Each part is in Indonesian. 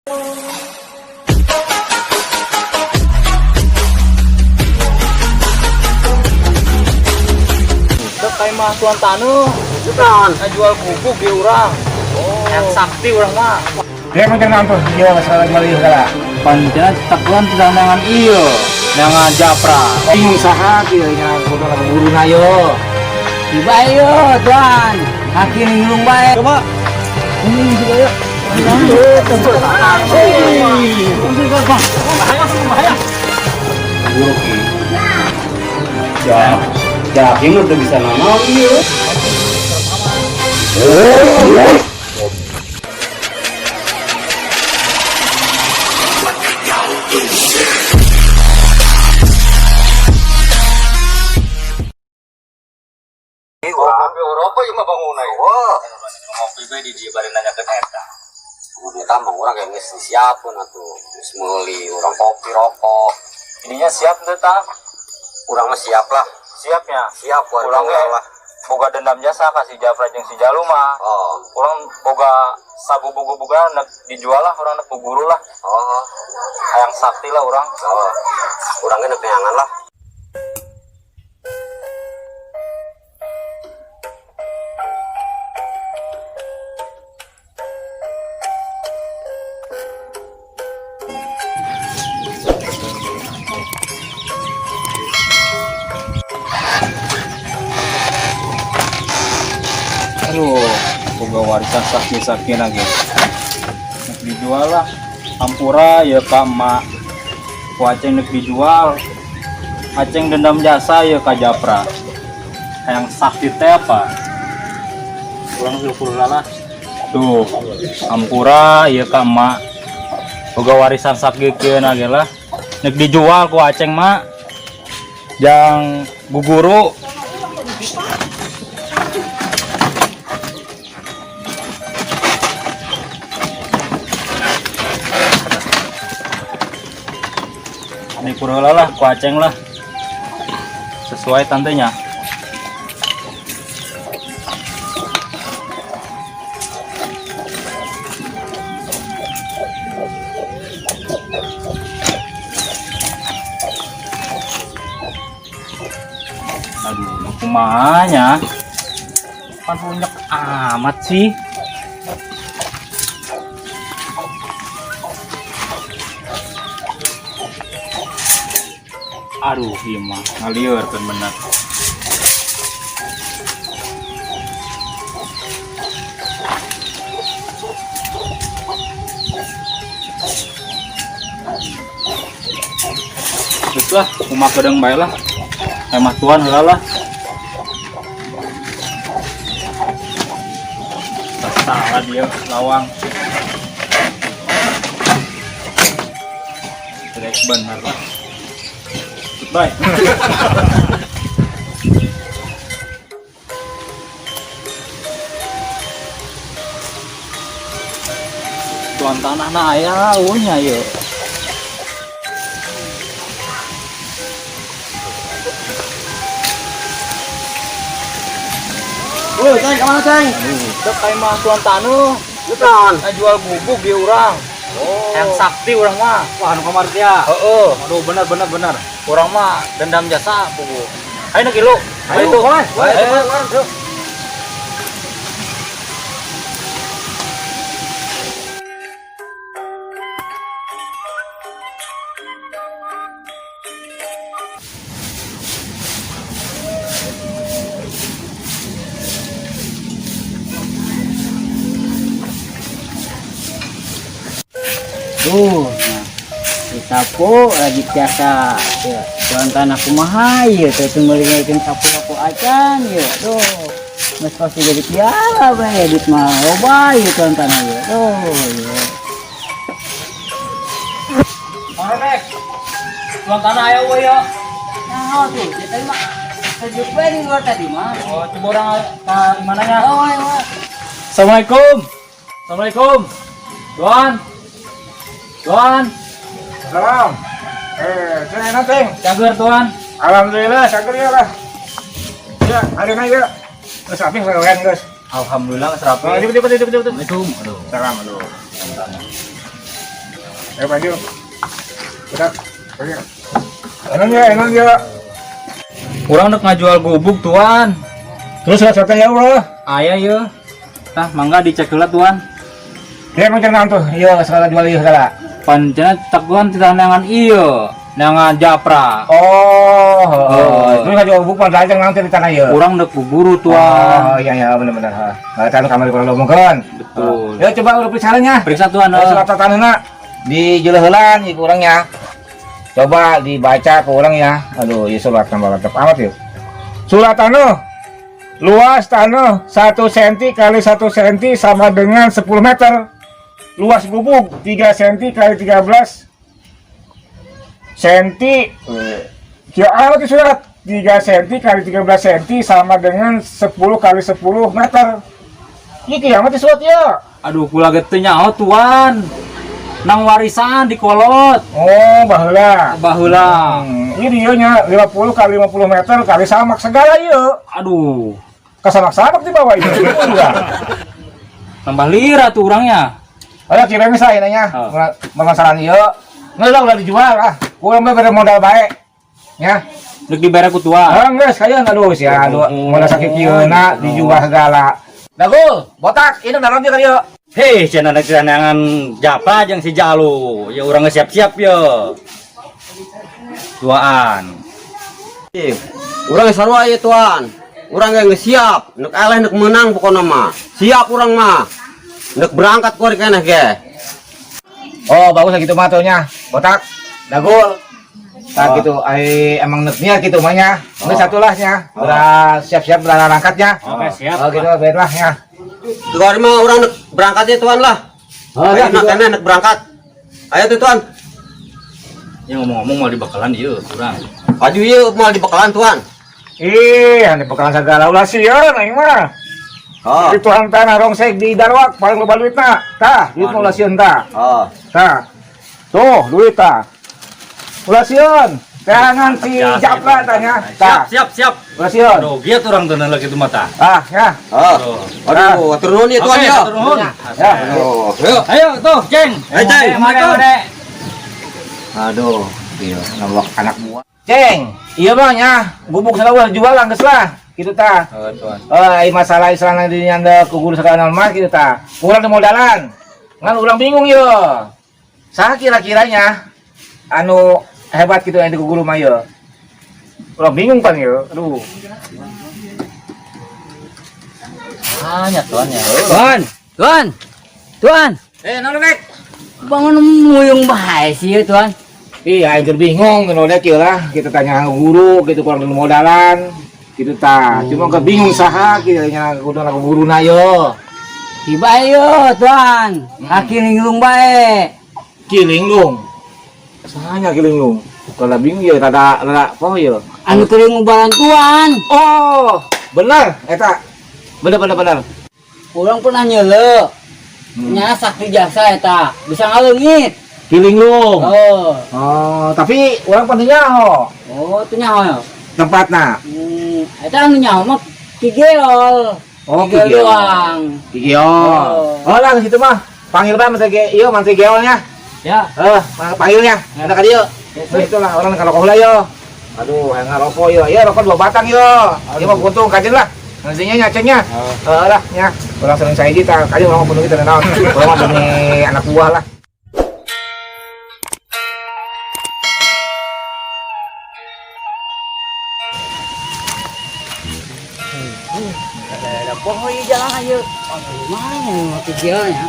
Kayak mah tuan tanu, tuan jual bubuk di orang. Oh, yang sakti orang mah. Dia macam apa? Dia masalah jual itu lah. Panjat takuan dengan iyo, dengan japra. Bingung sahat dia dengan bodoh lah buru nayo. Tiba ayo tuan, kaki ninggung baik. Coba, ini juga yuk. Bahaya. Buruk ini. Daging udah bisa nanam iya. Kopi Eropa yang mah bangunan. Wah, Ngopi be di dia bari nanya ke eta. kemudian tambang orang yang mesti siapun atuh, terus meuli orang kopi rokok. Ininya siap teu ta? Urang mah siap lah, Siapnya. siap buat Urang orang lah. boga dendam jasa kasih Japra jeung si Jalu mah. Oh, Urang boga sabu-bugu-buga nek dijual lah urang nek guru lah. oh, Hayang sakti lah urang. oh. Urangnya nepeangan lah. Aduh, boga warisan sakti-sakti lagi. Nek dijual lah. Ampura ya ka emak. Ku aceng nek dijual. Aceng dendam jasa ya ka Japra. Hayang sakti teh apa? Urang syukur lah. Tuh, ampura ya ka emak. Boga warisan sakgikeun age lah. Nek dijual ku aceng mak. Jang guguru. Ini kurang lah, ku aceng lah. Sesuai tantenya. Aduh, kumanya. Kan punya amat sih. Aduh, iya mah ngalieur kan bener. Terus lah, rumah kedeng bae lah. Hemat tuan heula lah. Salah dia lawang. Tidak bener lah. Baik. Tuan tanah na aya unya ye. Oh, ceng kemana ceng? Cek kayak mah tuan tanu. Bukan. Jual bubuk di urang. Oh. Yang sakti urang mah. Wah, anu kamar dia. Heeh. Aduh, benar. Urang mah dendam jasa bubuk. Ayo kilo. Ayo, Ayo. boleh. Tuh, sapu lagi biasa ya, tuan tanah kumaha ya, tuh melihatin sapu acan ya, tuh mas pasti jadi piala bang ya, dit mah loba ya tuan tanah ya, tuh ya. Nek. Tuan tanah ayo we ya. Nah, tuh, kita mah sejuk di luar tadi mah. Oh, coba orang ke mananya? Oh, ayo. Assalamualaikum. Assalamualaikum. Tuan. Salam. Ceng enak ceng. Cager tuan. Alhamdulillah, cager ya lah. Ya, hari ini ya. Terus habis kalian guys. Alhamdulillah serapi. Cepet. Assalamualaikum. Aduh. Salam, aduh. Ayo maju. Udah. Enak ya. Kurang nak ngajual gubuk tuan. Terus rasa ya Allah. Ayah ya. Tah mangga dicek heula tuan. Dia macam naon tuh? Iya, segala jual ieu segala. Pancena tak tuan tidak nangan iya, nangan japra. Terus ngajual gubuk pan lajeng nanti di tanah ieu. Kurang nak buru tuan. Oh iya benar. Nah, tanu kamari kurang ngomongkeun. Betul. Ya coba urut periksaannya. Periksa tuan. Surat tanahna di jeleuheulan ieu kurangnya. Coba dibaca ke orang ya. Aduh, ya surat tambah lengkap amat yuk. Surat tanah luas tanah 1 cm kali 1 cm sama dengan 10 meter. Luas gubuk 3 cm kali 13 cm. Kira amat di surat 3 cm kali 13 cm sama dengan 10 kali 10 meter. Ini kiamat di surat ya. Aduh, kula geteu nyaho tuan. Nang warisan di kolot. Oh, baheula. Ini dia nya 50 kali 50 meter kali samak segala ieu. Aduh, Kasamak-samak di bawah itu. tambah lira tuh orangnya. Ada kira saya nanya, permasalahan ieu. Ngeula udah dijual ah. Kurang bere modal bae. Ya. Dek dibere ku tuan. Ah, geus kaya aduh sia aduh modal sakit kieuna dijual segala. Dagul, botak, ini naron dia ka dieu. Hei, cenah nangan japa jeung si Jalu. Ya urang siap-siap ya. Tuaan. Urang sarua ieu tuan. Urang geus siap, neuk eleh neuk menang pokona mah. Siap urang mah. Neuk berangkat kuari keneh ge. Oh, bagus gitu mah nya. Botak, dagul. Nah gitu, emang neuk niat gitu mah nya. Geus satulah nya. Udah siap-siap berangkatnya. Oke, siap. Oh gitu, baiklah nya. Tuan mah urang neuk berangkat ya tuan lah. Ayo nak keneh neuk berangkat. Ayo tuh tuan. Ya ngomong-ngomong mau dibakalan ieu urang. Aju ieu mau dibekalan tuan. Ih, ane bakalan segala ulah sieun aing mah. Oh. Di tuan tanah rongsek di Darwak paling loba duitna. Tah, duit ulah sieun tah. Oh. Tah. Tuh, duit tah. Ulah sieun. Tangan si Japra tanya. Tah. Siap. Ulah sieun. Aduh, giat urang teu lagi itu mata. Ah, ya. Oh. Aduh, atur nuhun ya tuan ya. Ya. Oh, ayo. Ayo tuh, Ceng. Ceng. Made. Aduh, iya nambah anak buah. Ceng, iya bang ya, gubuk segala jual geus lah, gitu tah. Tuan. Masalah istilahna di nyanda ku guru segala normal gitu tah. Kurang di modalan. Ngan urang bingung yo. Saha kira-kiranya anu hebat gitu yang di guru mah yo. Urang bingung pan yo. Aduh. Hanya tuan ya. Tuan. Naon rek? Bangun muyung bae sih tuan. Iya, aing bingung nu dek ieu lah, kita tanya guru gitu kurang di modalan. Gitu tah. Cuma kebingung saha kiranya kudu guruna yo. Tiba ayo tuan. Kaki linglung bae. Kilinglung. Sahanya kilinglung. Kalau bingung ya rada apa ya? Anu kering balan tuan. Oh, benar eta. Benar. Urang pernah nyeuleuh. Nya sakti jasa eta, bisa ngaleungit. Kilinglung. Oh, Tapi orang pernah nyaho teu nyaho ya. tempatna. Eta anu nyaho mah Kigeol. Oh, Kigeol Kigeol. doang. Kigeol. Oh, lah situ mah. Panggil bae menteri ieu menteri geolnya. Ya. Panggilnya. Ada ka dieu. Itu lah orang kalau heula yo. Aduh, yang ngarokok yo. Ya rokok 2 batang yo. Ieu mah untung kajen lah. Nantinya nyacengnya. Lah nya. Orang sering saya kita, kajen orang penuh kita naon. Orang mah demi anak buah lah. Ada pohon di jalan aja. Mana yang Kigeolnya?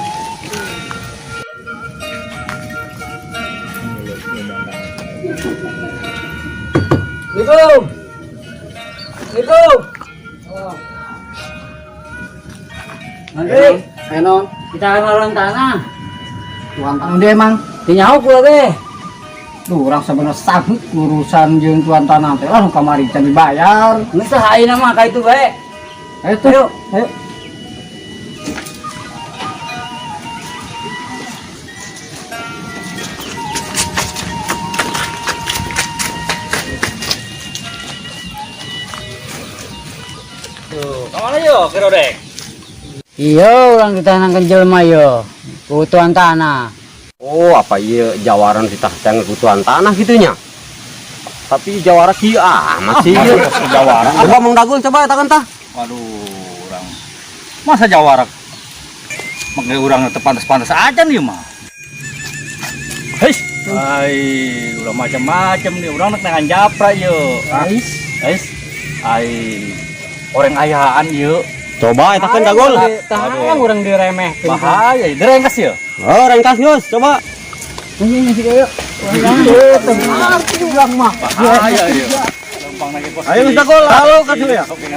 Assalamualaikum. Nanti, Enon, kita akan tanah. Tuan tanah dia emang, tinyaho pula deh. Duh, orang sebenarnya sanggup urusan jeung tuan tanah teh lah kamari can dibayar. Geus sahaina mah ka itu bae. Ayo. Tuh, kemana yo kira dek? Iya, orang ditanangkan jelema yo. Ku tuan tanah. Oh, apa iya jawaran kita yang kebutuhan tanah gitunya? Tapi jawara kieu amat sih. Jawara. Coba Mang Dagul coba takon tah. Waduh, orang masa jawara pakai orang pantas-pantas aja nih mah. Heis, udah macam-macam nih orang dengan japra yuk. Heis, orang ayahan yuk. Coba eta kan Dagul. Tahan urang diremehkeun. Bahaya, direngkas ya. Oh, rengkas geus coba. Ini sih kayak. Bahaya yuk. Ayo Mas Dagul, halo ka dulu ya. Bahaya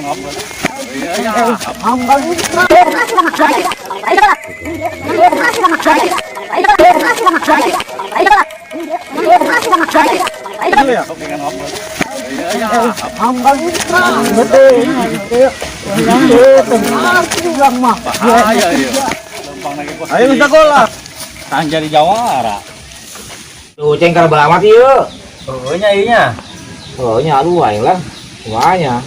yuk. Ayo Mas Dagul lah. Tang jadi jawara. Tuh ceng kalau balamat ieu. Oh nya. Oh nya aduh aing lah. Semuanya.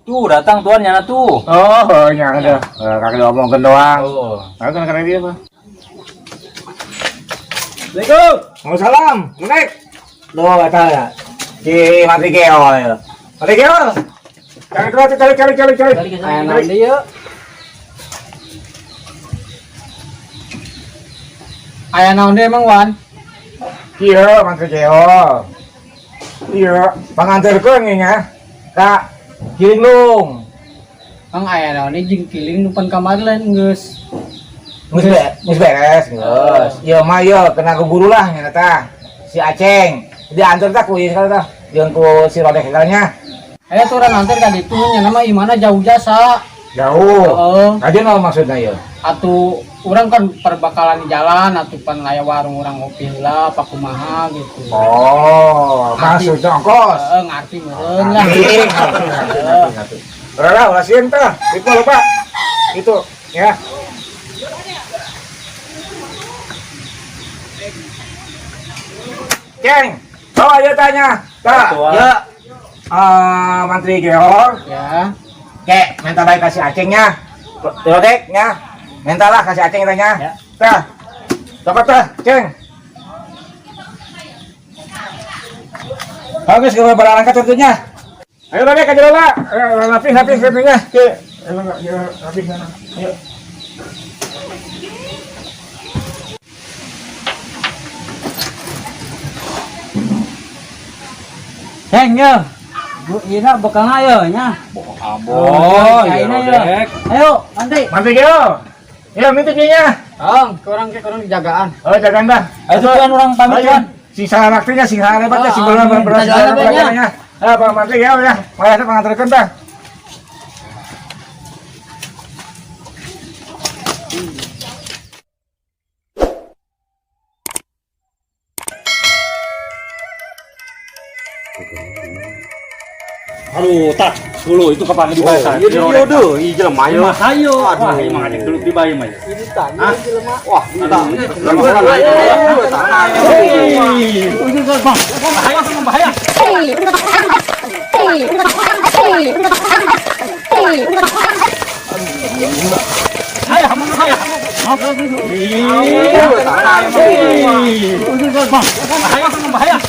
Tuh datang tuannya tuh. Oh, nya ada. Kakek ngomongkeun doang. Oh. Aku kan karena dia, Pak. Assalamualaikum. Waalaikumsalam. Nek. Loh, eta ya. Si Mati Geo ya. Mati Geo. Cari. Aya naon deui yeuh? Aya naon deui emang Wan? Iya, Mati Geo. Iya, panganterkeun nya. Ka Kilung. Kang aya naon deui jeung kiling nu pan kamari lain geus. Geus beres, geus. Ieu mah ieu kena ku guru lah nya eta. Si Aceng. Diantar tah ku ieu tah. Jeung ku si Rodek nya. Aya tuh urang antar ka ditu nya nama imana jauh jasa. Jauh. Heeh. Tadi naon maksudna ieu? Atuh urang kan perbakalan di jalan atuh pan aya warung urang ngopi heula apa kumaha gitu. Oh, maksudnya ongkos. Heeh, ngarti meureun lah. Ngerti. Udah, ulah sieun tah. Itu lupa. Itu ya. Ceng, bawa aja tanya. Tah. Ya, Menteri Geor, Ya. kek minta baik kasih acengnya. Rodek nya. Mintalah kasih aceng tanya. Ya. Tah. Dapat tah, Ceng. Bagus kalau berangkat tentunya. Ayo Rodek aja lah. Lapis tentunya. Lapis sana. Ayo. Heng ya. Bu ina bekal ayo nya. Aboy, caina ya. Rodek. Ayo, nanti. Mantap yo. Ya minta nya. Ong, kurang jagaan. Oh jagaan dah. Ayo tuan orang pamit tuan. Sisa waktunya sisa lebatnya sih Oh, belum beras kita jalan, Bang, ya. pelajarannya. Pak Mantri ya udah. Maya pengantarkeun tah. Aduh, tak dulu itu kapan dibahas? iya deh, iya jelema Ayo, ya. ayo. Wah, ini mah dulu dibayar mah. Ini tanya jelema. Wah, kita. Bahaya sama bahaya. Bahaya, bahaya. Bahaya sama bahaya.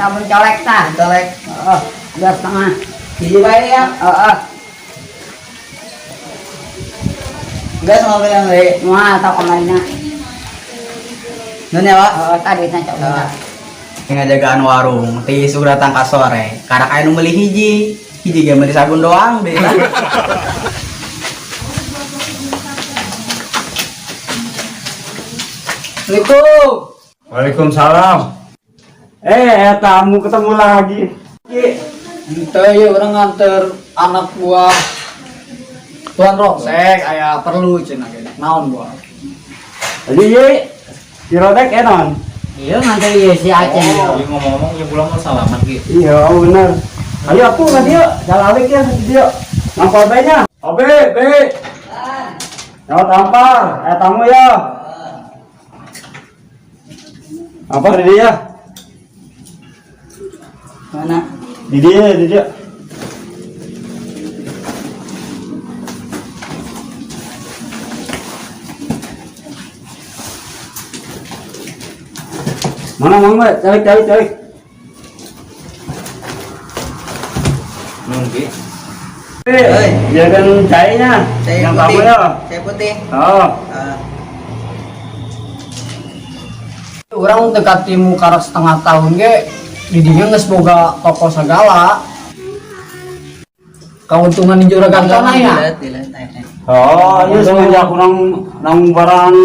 Sabun colek tah. Colek. Heeh. 2,5. Hiji bae ya. Heeh. Gas mau yang le. Moal atau kemarinnya. Nun ya, Pak? Tadi tanya coba. Ngajagaan warung, ti isuk datang ka sore. Karak aya nu meuli hiji ge meuli sabun doang deh. Assalamualaikum. Waalaikumsalam. Tamu ketemu lagi. Ente ya orang nganter anak buah Tuan Rongsek aya perlu cenah ge. Naon gua? Jadi ye dirodek ya non. Iya nanti ieu si Aceh. Jadi ngomong-ngomong ya pulang mau salaman gitu. Iya bener. Ayo aku nggak dia, jalan ya dia. Nampar banyak. Obe, be. Nyawa tampar, tamu ya. Apa di dia? Mana? Di dia. Mana mama? Cari. Nunggu. Jangan cainya. Yang tamu ya. Saya putih. Oh. Orang dekat timu karena setengah tahun ge didinya geus boga toko segala. Keuntungan di juragan tanah ya. Oh, iya semenjak nang barang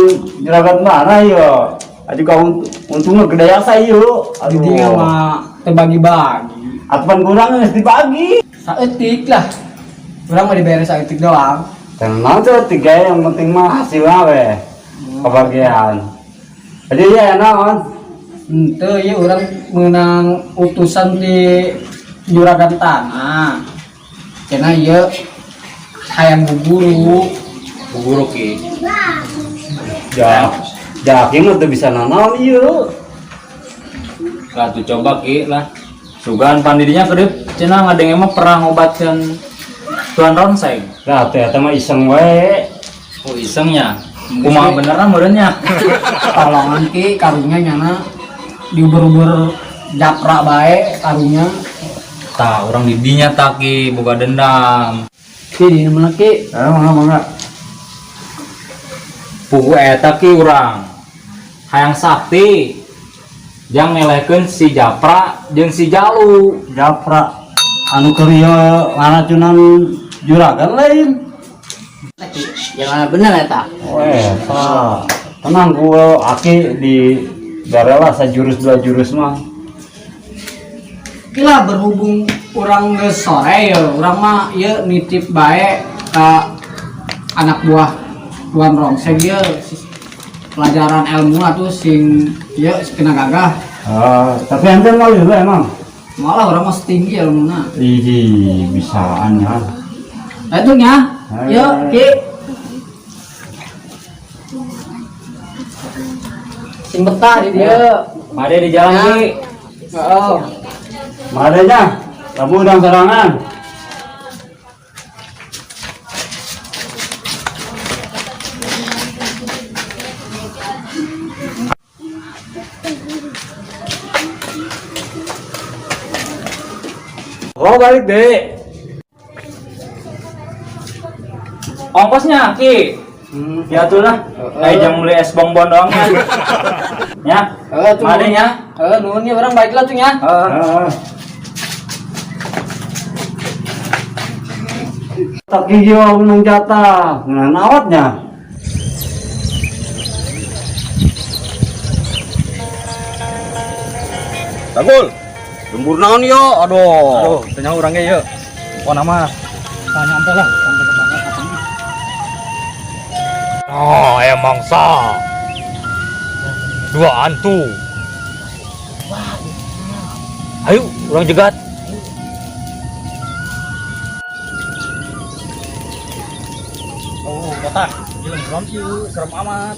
juragan mana ya. Aduh kau untungnya gede ya saya yuk. Didinya mah terbagi-bagi. Aturan kurang harus dibagi. Saeutik lah. Urang mah dibere saeutik doang. Tenang tuh tiga yang penting mah hasilnya weh. Kebagian. Jadi ya naon. Henteu ieu urang meunang utusan di juragan tanah. Cenah ieu hayang guguru. Guru ki. Yakin tuh bisa nanam yuk. Lah tuh coba ki lah. Sugan pandidinya kedip cenah ngadeng emang pernah ngobatkeun Tuan Rongsek. Lah ternyata mah iseng we. Oh isengnya. Kumaha beneran meureunnya. Tolongan ki karunya nyana diuber-uber japra bae karunya. Tah orang didinya tak ki boga dendam. Ki di mana ki? Mangga. Pugu eta ki urang hayang sakti jang ngelehkeun si Japra jeung si Jalu. Japra anu kerja mana cuman juragan lain. Yang mana bener eta? Tenang gua aki di daerah sajurus dua jurus mah. Kila berhubung orang geus sore ya, urang mah ieu nitip bae ka anak buah Tuan Rongsek ieu pelajaran ilmu atuh sing ieu kena gagah. Tapi enten mah juga emang. Malah urang mah setinggi ilmuna. Ih, bisaan ya. Itu nya. Yuk, Ki. Sing betah di dieu. Made di jalan ki. Heeh. Madanya, kamu udang serangan. Oh balik deh. Ongkosnya ki. Ya tuh lah. Kayak jam beli es bonbon doang ya. Ya. Madenya. Nuhun ya urang baiklah tuh nya. Tak hijau nang jatah, nah nawatnya. Bagul. Lembur naon yo? Aduh. Tanya orangnya yuk. Oh nama. Tanya ampe lah. Oh, emang sah. Dua antu. Ayo, orang jegat. Oh, kotak. Film serem sih, serem amat.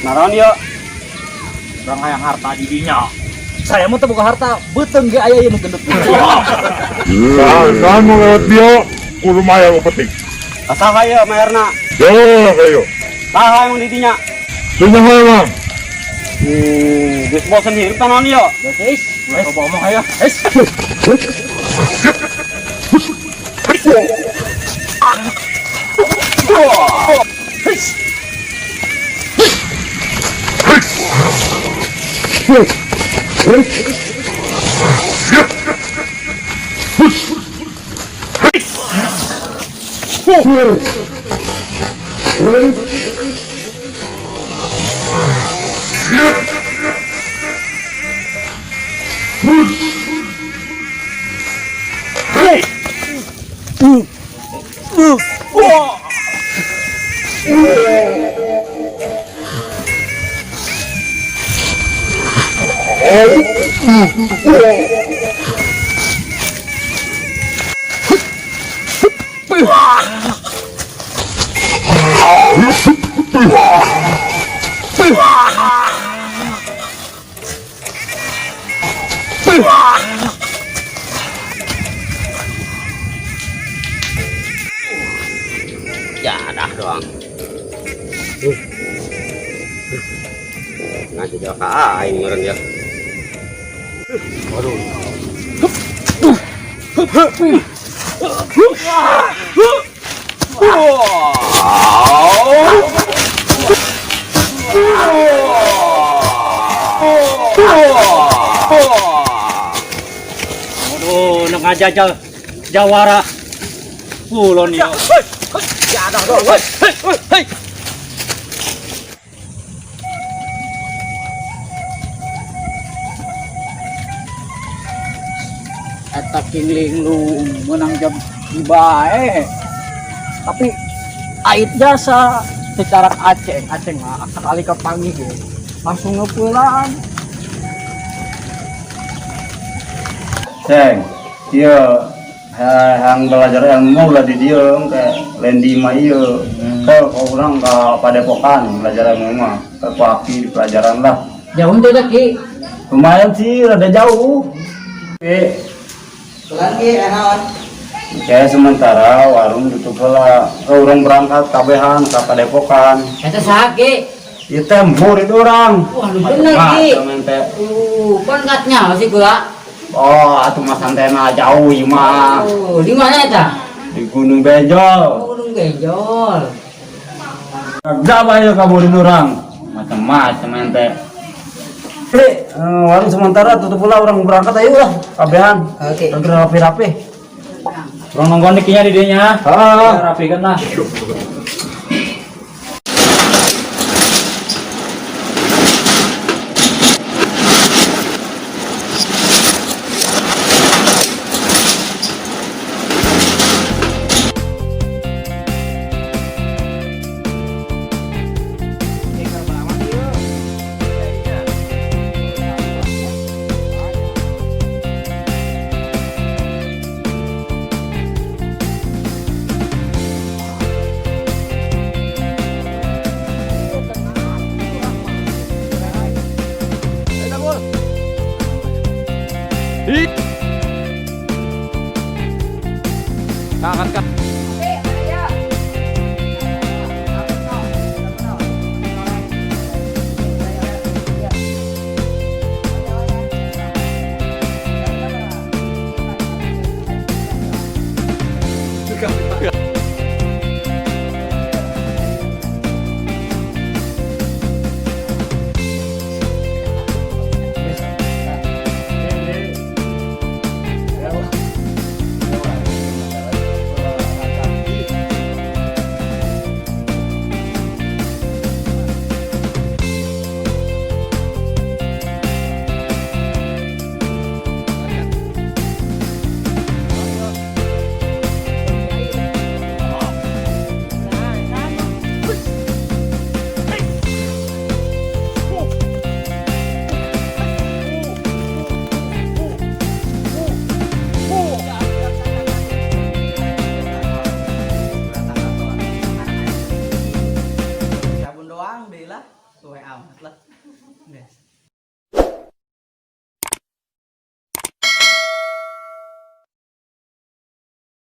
Naron yo. Orang hayang harta didinya. Saya mau buka harta, beteng ge aya ieu nu gendut. Jangan mau lewat dia, kudu maya lo petik. Asa kaya mayarna. Yo, kayo. Saha yang didinya. Tunggu mah. Geus bosen hirup tanon yo. Wes, coba omong aya. Ya dah doang. Ngasih jaka aing meureun ya. Aduh, nak ngajajal jawara kulon ya. Eta kingling lu menang jam bae. Tapi ait jasa secara Aceh mah sekali ke pagi ge langsung ngepulang. Ceng, iya, yang belajar ilmu lah di dia, kayak lendi mah iya. Kalau orang ke Padepokan belajar ilmu mah, ke Paki di pelajaran lah. Jauh tuh Ki. Lumayan sih, rada jauh. Lagi enak. Kayak sementara warung tutup lah. Orang berangkat kabehan ke Padepokan. Eta saha Ki? Itu tempur itu orang. Wah, lu bener Ki. Mente. Kon katnya masih gula. Oh, atuh mah santena jauh ieu mah. Oh, di mana eta? Di Gunung Benjol. Gunung Genjol. Berapa ya kaburin orang? Macam-macam ente. Warung sementara tutup pula orang berangkat ayo lah kabehan. Oke. Agar rapi-rapi. Orang nongkrong dikinya di dinya. Rapi kan lah. Angkat